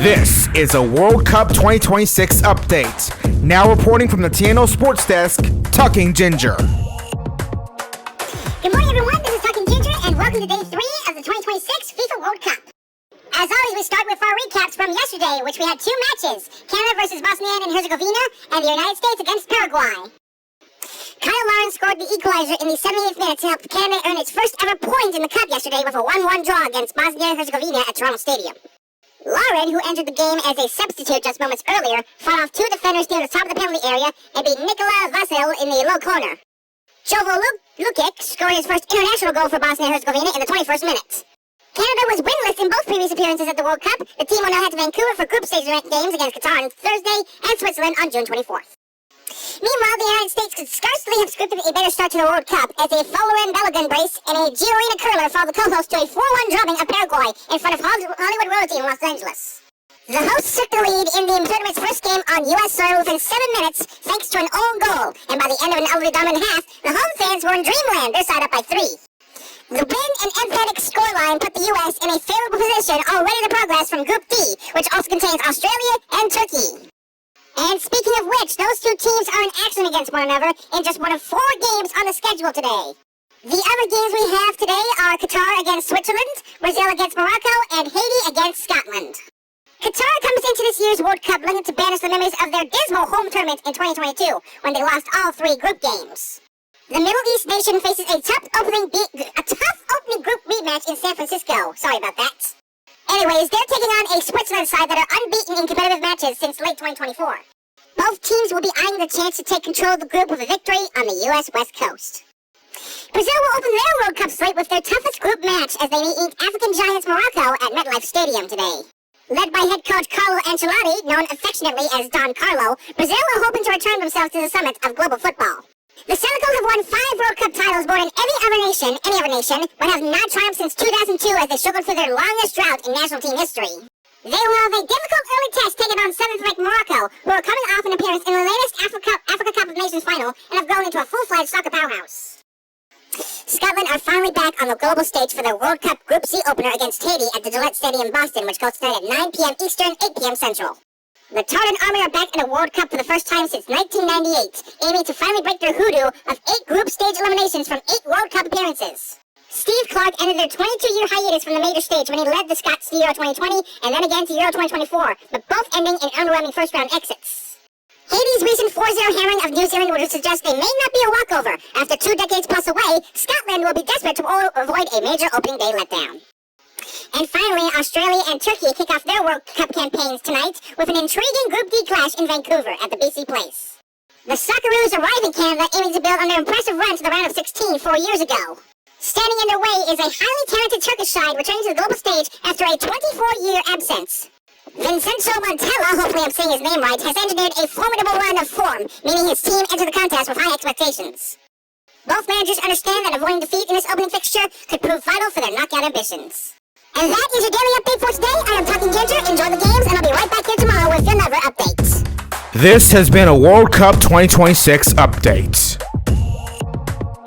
This is a World Cup 2026 update. Now reporting from the TNO Sports Desk, Talking Ginger. Good morning, everyone. This is Talking Ginger, and welcome to Day 3 of the 2026 FIFA World Cup. As always, we start with our recaps from yesterday, which we had two matches, Canada versus Bosnia and Herzegovina, and the United States against Paraguay. Kyle Lawrence scored the equalizer in the 78th minute to help Canada earn its first ever point in the Cup yesterday with a 1-1 draw against Bosnia and Herzegovina at Toronto Stadium. Lauren, who entered the game as a substitute just moments earlier, fought off two defenders near the top of the penalty area and beat Nikola Vasil in the low corner. Jovo Lukic scored his first international goal for Bosnia and Herzegovina in the 21st minute. Canada was winless in both previous appearances at the World Cup. The team will now head to Vancouver for group stage games against Qatar on Thursday and Switzerland on June 24th. Meanwhile, the United States could scarcely have scripted a better start to the World Cup as a Folarin Balogun brace and a Giorina curler followed the co-host to a 4-1 drubbing of Paraguay in front of Hollywood royalty in Los Angeles. The hosts took the lead in the tournament's first game on U.S. soil within 7 minutes thanks to an own goal, and by the end of an elderly dominant half, the home fans were in dreamland, their side up by 3. The win and emphatic scoreline put the U.S. in a favorable position already to progress from Group D, which also contains Australia and Turkey. And speaking of which, those two teams are in action against one another in just one of 4 games on the schedule today. The other games we have today are Qatar against Switzerland, Brazil against Morocco, and Haiti against Scotland. Qatar comes into this year's World Cup looking to banish the memories of their dismal home tournament in 2022, when they lost all 3 group games. The Middle East nation faces a tough opening group rematch in San Francisco. Sorry about that. Anyways, they're taking on a Switzerland side that are unbeaten in competitive matches since late 2024. Both teams will be eyeing the chance to take control of the group with a victory on the U.S. West Coast. Brazil will open their World Cup slate with their toughest group match as they meet African giants Morocco at MetLife Stadium today. Led by head coach Carlo Ancelotti, known affectionately as Don Carlo, Brazil are hoping to return themselves to the summit of global football. The Senegals have won 5 World Cup titles more than any other nation, but have not triumphed since 2002 as they struggled through their longest drought in national team history. They will have a difficult early test taking on 7th-ranked Morocco, who are coming off an appearance in the latest Africa Cup of Nations final and have grown into a full-fledged soccer powerhouse. Scotland are finally back on the global stage for their World Cup Group C opener against Haiti at the Gillette Stadium in Boston, which goes tonight at 9 p.m. Eastern, 8 p.m. Central. The Tartan Army are back in a World Cup for the first time since 1998, aiming to finally break their hoodoo of 8 group stage eliminations from 8 World Cup appearances. Steve Clark ended their 22-year hiatus from the major stage when he led the Scots to Euro 2020 and then again to Euro 2024, but both ending in underwhelming first-round exits. Haiti's recent 4-0 hammering of New Zealand would suggest they may not be a walkover. After 2 decades plus away, Scotland will be desperate to avoid a major opening day letdown. And finally, Australia and Turkey kick off their World Cup campaigns tonight with an intriguing Group D clash in Vancouver at the BC Place. The Socceroos arrive in Canada aiming to build on their impressive run to the round of 16 4 years ago. Standing in their way is a highly talented Turkish side returning to the global stage after a 24-year absence. Vincenzo Montella, hopefully I'm saying his name right, has engineered a formidable run of form, meaning his team entered the contest with high expectations. Both managers understand that avoiding defeat in this opening fixture could prove vital for their knockout ambitions. And that is your daily update for today. I am Talking Ginger. Enjoy the games, and I'll be right back here tomorrow with another update. This has been a World Cup 2026 update.